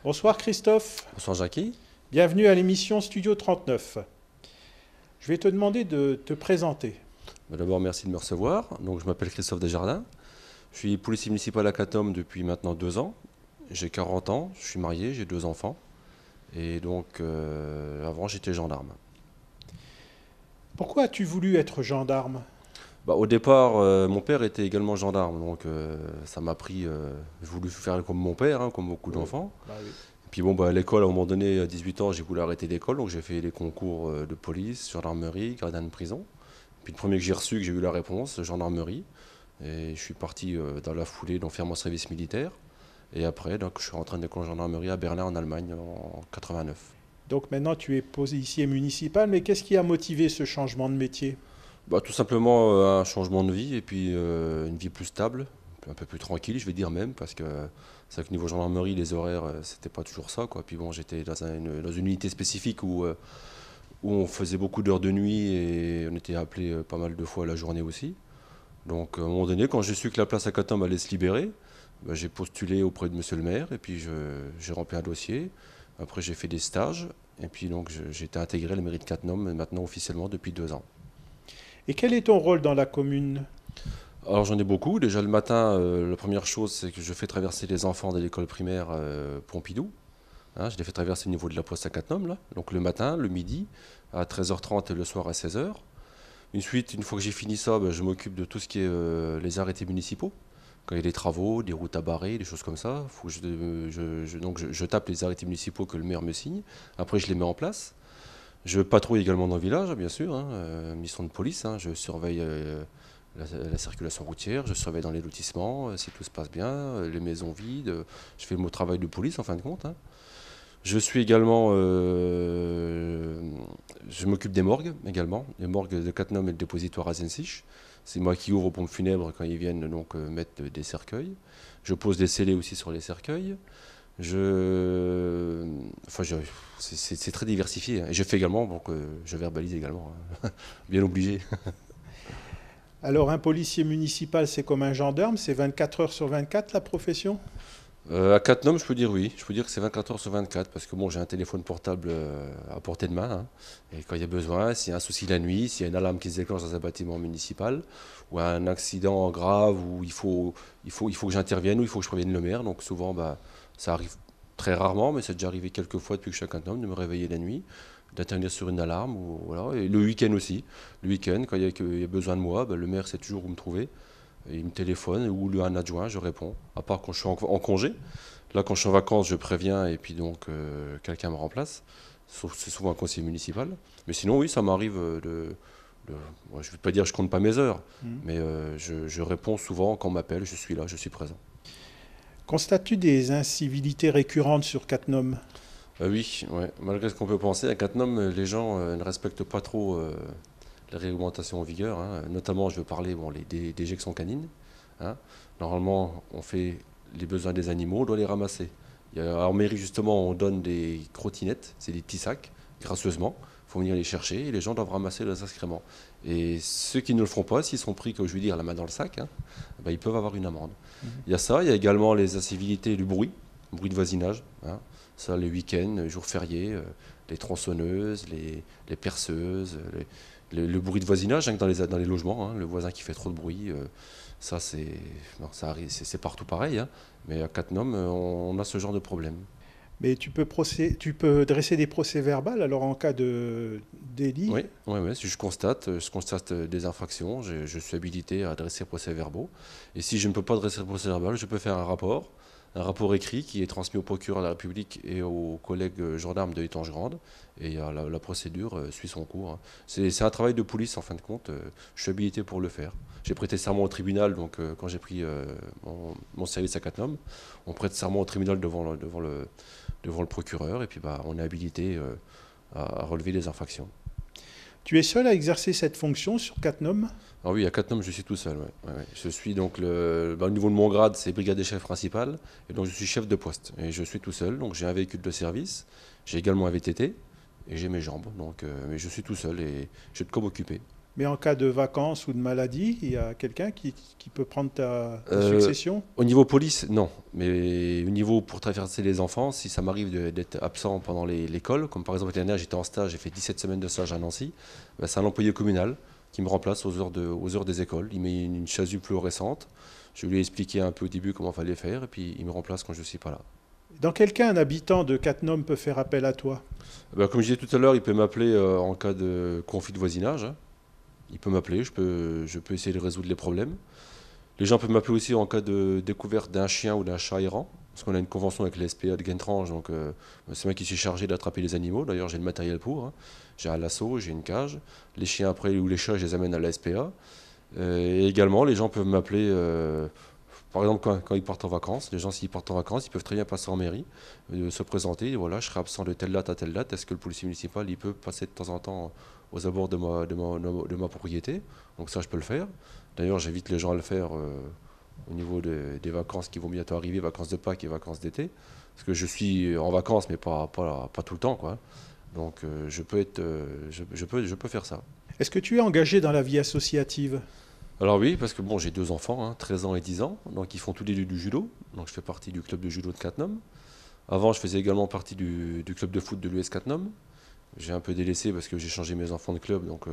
Bonsoir Christophe, Bonsoir Jackie. bienvenue à l'émission Studio 39. Je vais te demander de te présenter. D'abord, merci de me recevoir. Donc, je m'appelle Christophe Desjardins. Je suis policier municipal à Cattenom depuis maintenant 2 ans. J'ai 40 ans, je suis marié, j'ai 2 enfants. Et donc, avant, j'étais gendarme. Pourquoi as-tu voulu être gendarme? Au départ, mon père était également gendarme. Donc, ça m'a pris. J'ai voulu faire comme mon père, hein, comme beaucoup Oui, d'enfants. oui. Et puis, bon, à l'école, à un moment donné, à 18 ans, j'ai voulu arrêter l'école. Donc, j'ai fait les concours de police, gendarmerie, gardien de prison. Puis, le premier que j'ai reçu, que j'ai eu la réponse, gendarmerie. Et je suis parti dans la foulée donc faire mon service militaire. Et après, donc, je suis rentré en école de gendarmerie à Berlin en Allemagne en 89. Donc maintenant tu es policier municipal, mais qu'est-ce qui a motivé ce changement de métier? Tout simplement un changement de vie et puis une vie plus stable, un peu plus tranquille, je vais dire même, parce que c'est vrai que niveau gendarmerie, les horaires, c'était pas toujours ça, quoi. Puis bon, j'étais dans une unité spécifique où on faisait beaucoup d'heures de nuit et on était appelé pas mal de fois la journée aussi. Donc à un moment donné, quand j'ai su que la place à Cattenom allait se libérer, j'ai postulé auprès de monsieur le maire et puis j'ai rempli un dossier. Après j'ai fait des stages et puis donc j'ai été intégré à la mairie de Cattenom maintenant officiellement depuis 2 ans. Et quel est ton rôle dans la commune? Alors j'en ai beaucoup. Déjà le matin, la première chose c'est que je fais traverser les enfants de l'école primaire Pompidou. Hein, je les fais traverser au niveau de la poste à Cattenom là. Donc le matin, le midi, à 13h30 et le soir à 16h. Ensuite, une fois que j'ai fini ça, je m'occupe de tout ce qui est les arrêtés municipaux. Quand il y a des travaux, des routes à barrer, des choses comme ça, faut que je tape les arrêtés municipaux que le maire me signe. Après, je les mets en place. Je patrouille également dans le village, bien sûr, hein, mission de police. Hein, je surveille la circulation routière, je surveille dans les lotissements, si tout se passe bien, les maisons vides. Je fais mon travail de police en fin de compte. Hein. Je suis également, je m'occupe des morgues également, les morgues de Cattenom et le dépositoire à Zensich. C'est moi qui ouvre aux pompes funèbres quand ils viennent donc mettre des cercueils. Je pose des scellés aussi sur les cercueils. Je, enfin, c'est très diversifié. Hein. Et je fais également, donc je verbalise également, hein. Bien obligé. Alors un policier municipal c'est comme un gendarme, c'est 24 heures sur 24 la profession? À Cattenom, je peux dire oui. Je peux dire que c'est 24 heures sur 24 parce que bon, j'ai un téléphone portable à portée de main. Hein. Et quand il y a besoin, s'il y a un souci la nuit, s'il y a une alarme qui se déclenche dans un bâtiment municipal ou un accident grave où il faut que j'intervienne ou il faut que je prévienne le maire. Donc souvent, ça arrive très rarement, mais c'est déjà arrivé quelques fois depuis que je suis à Cattenom de me réveiller la nuit, d'intervenir sur une alarme. Ou, voilà. Et le week-end aussi. Le week-end, quand il y a besoin de moi, le maire sait toujours où me trouver. Et il me téléphone ou un adjoint, je réponds. À part quand je suis en congé. Là, quand je suis en vacances, je préviens et puis donc quelqu'un me remplace. Sauf c'est souvent un conseiller municipal. Mais sinon, oui, ça m'arrive bon, je ne vais pas dire que je compte pas mes heures, Hmm. mais je réponds souvent quand on m'appelle, je suis là, je suis présent. Constates-tu des incivilités récurrentes sur Cattenom? Oui, ouais. Malgré ce qu'on peut penser, à Cattenom, les gens ne respectent pas trop les réglementations en vigueur. Hein. Notamment, je veux parler des déjections canines. Hein. Normalement, on fait les besoins des animaux, on doit les ramasser. En mairie, justement, on donne des crottinettes, c'est des petits sacs, gracieusement. Il faut venir les chercher et les gens doivent ramasser leurs excréments. Et ceux qui ne le font pas, s'ils sont pris, comme je veux dire, la main dans le sac, hein, ils peuvent avoir une amende. Mhm. Il y a ça, il y a également les incivilités du bruit de voisinage. Hein. Ça, les week-ends, les jours fériés, les tronçonneuses, les perceuses, le bruit de voisinage hein, dans les logements, hein, le voisin qui fait trop de bruit, ça c'est bon, ça arrive, c'est partout pareil, hein, mais à Cattenom, on a ce genre de problème. Mais tu peux dresser des procès-verbales alors en cas de délit? Oui, ouais, ouais, si je constate des infractions, je suis habilité à dresser procès-verbaux. Et si je ne peux pas dresser le procès-verbal, je peux faire un rapport écrit qui est transmis au procureur de la République et aux collègues gendarmes de Étanges-Grande. Et la procédure suit son cours. Hein. C'est un travail de police en fin de compte. Je suis habilité pour le faire. J'ai prêté serment au tribunal, donc quand j'ai pris mon service à Cattenom, on prête serment au tribunal devant le procureur et puis on est habilité à relever les infractions. Tu es seul à exercer cette fonction sur Cattenom? Ah oui, à Cattenom, je suis tout seul. Ouais. Ouais, ouais. Je suis donc au niveau de mon grade, c'est brigadier chef principal, et donc je suis chef de poste. Et je suis tout seul, donc j'ai un véhicule de service, j'ai également un VTT, et j'ai mes jambes. Donc, mais je suis tout seul et j'ai de quoi m'occuper. Mais en cas de vacances ou de maladie, il y a quelqu'un qui peut prendre ta Euh, succession? Au niveau police, non. Mais au niveau pour traverser les enfants, si ça m'arrive d'être absent pendant l'école, comme par exemple l'année dernière, j'étais en stage, j'ai fait 17 semaines de stage à Nancy, ben, c'est un employé communal qui me remplace aux heures des écoles. Il met une chasuble fluorescente. Je lui ai expliqué un peu au début comment il fallait faire, et puis il me remplace quand je ne suis pas là. Dans quel cas un habitant de Cattenom peut faire appel à toi? Ben, comme je disais tout à l'heure, il peut m'appeler en cas de conflit de voisinage, hein. Il peut m'appeler, je peux essayer de résoudre les problèmes. Les gens peuvent m'appeler aussi en cas de découverte d'un chien ou d'un chat errant, parce qu'on a une convention avec les SPA de Guentrange, donc c'est moi qui suis chargé d'attraper les animaux. D'ailleurs, j'ai le matériel pour, hein. J'ai un lasso, j'ai une cage. Les chiens après ou les chats, je les amène à la SPA. Et également, les gens peuvent m'appeler, par exemple, quand ils partent en vacances. Les gens, s'ils partent en vacances, ils peuvent très bien passer en mairie, se présenter. Et voilà, je serai absent de telle date à telle date. Est-ce que le policier municipal, il peut passer de temps en temps aux abords de ma propriété? Donc ça, je peux le faire. D'ailleurs, j'invite les gens à le faire au niveau des vacances qui vont bientôt arriver, vacances de Pâques et vacances d'été. Parce que je suis en vacances, mais pas tout le temps, quoi. Donc je peux faire ça. Est-ce que tu es engagé dans la vie associative? Alors oui, parce que bon, j'ai deux enfants, hein, 13 ans et 10 ans, donc ils font tous les deux du judo. Donc je fais partie du club de judo de Cattenom. Avant, je faisais également partie du club de foot de l'US Cattenom. J'ai un peu délaissé parce que j'ai changé mes enfants de club, donc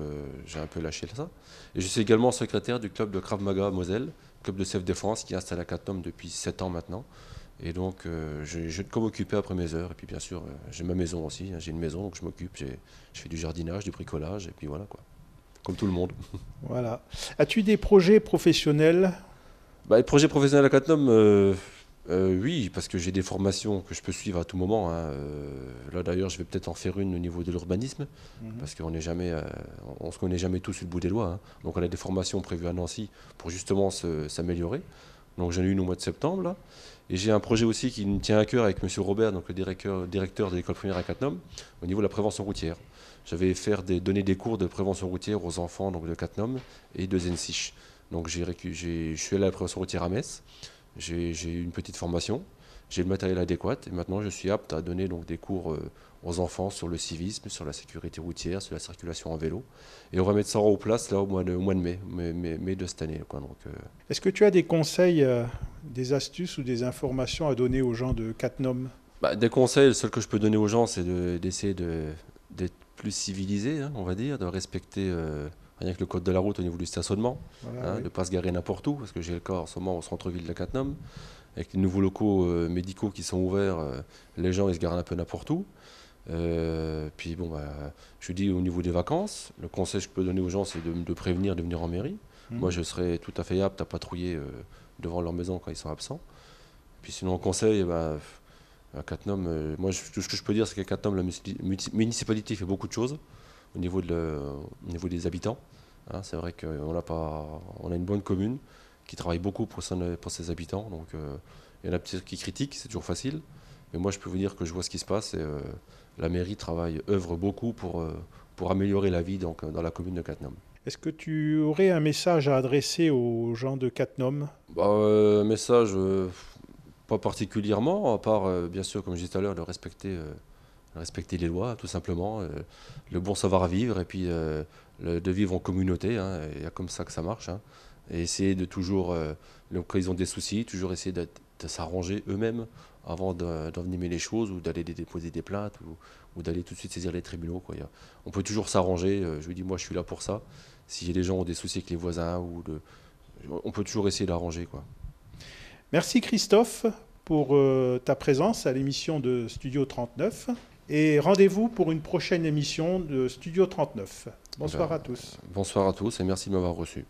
j'ai un peu lâché ça. Et je suis également secrétaire du club de Krav Maga Moselle, club de self-défense qui est installé à Cattenom depuis 7 ans maintenant. Et donc je ne peux m'occuper après mes heures. Et puis bien sûr, j'ai ma maison aussi, hein, j'ai une maison, donc je m'occupe, je fais du jardinage, du bricolage, et puis voilà quoi. Comme tout le monde. Voilà. As-tu des projets professionnels? Bah, les projets professionnels à Cattenom, oui, parce que j'ai des formations que je peux suivre à tout moment, hein. Là d'ailleurs, je vais peut-être en faire une au niveau de l'urbanisme, Mhm. parce qu'on n'est jamais, on se connaît jamais tous sur le bout des doigts, hein. Donc on a des formations prévues à Nancy pour justement s'améliorer. Donc j'en ai une au mois de septembre là. Et j'ai un projet aussi qui me tient à cœur avec Monsieur Robert, donc le directeur de l'école primaire à Cattenom, au niveau de la prévention routière. Donner des cours de prévention routière aux enfants donc de Cattenom et de Zensich. Donc je suis allé à la prévention routière à Metz. J'ai eu une petite formation, j'ai le matériel adéquat et maintenant je suis apte à donner donc des cours aux enfants sur le civisme, sur la sécurité routière, sur la circulation en vélo. Et on va mettre ça en place là au mois de mai de cette année, quoi. Donc, Est-ce que tu as des conseils, des astuces ou des informations à donner aux gens de Cattenom? bah, des conseils, le seul que je peux donner aux gens, c'est d'essayer d'être plus civilisé, hein, on va dire, de respecter rien que le code de la route au niveau du stationnement, Voilà, hein, de oui. ne pas se garer n'importe où, parce que j'ai le cas en ce moment au centre-ville de Cattenom, avec les nouveaux locaux médicaux qui sont ouverts, les gens ils se garent un peu n'importe où. Puis bon, bah, je dis au niveau des vacances, le conseil que je peux donner aux gens, c'est de prévenir de venir en mairie. Moi, Mhm. je serai tout à fait apte à patrouiller devant leur maison quand ils sont absents. Puis sinon, conseil, bah, à Cattenom, tout ce que je peux dire, c'est qu'à Cattenom, la municipalité fait beaucoup de choses au niveau des habitants, hein. C'est vrai qu'on n'a pas, on a une bonne commune qui travaille beaucoup pour ses habitants. Donc, il y en a peut-être qui critiquent, c'est toujours facile. Mais moi, je peux vous dire que je vois ce qui se passe et la mairie œuvre beaucoup pour améliorer la vie donc, dans la commune de Cattenom. Est-ce que tu aurais un message à adresser aux gens de Cattenom? Bah, message, pas particulièrement, à part, bien sûr, comme je disais tout à l'heure, respecter les lois, tout simplement, le bon savoir-vivre, et puis de vivre en communauté, hein. Il y a comme ça que ça marche, hein. Et essayer de toujours, quand ils ont des soucis, toujours essayer de s'arranger eux-mêmes avant d'envenimer les choses, ou d'aller déposer des plaintes, ou d'aller tout de suite saisir les tribunaux, quoi. On peut toujours s'arranger, je vous dis, moi je suis là pour ça. Si les gens ont des soucis avec les voisins, on peut toujours essayer d'arranger, quoi. Merci Christophe pour ta présence à l'émission de Studio 39 et rendez-vous pour une prochaine émission de Studio 39. Eh ben, Bonsoir à tous. bonsoir à tous et merci de m'avoir reçu.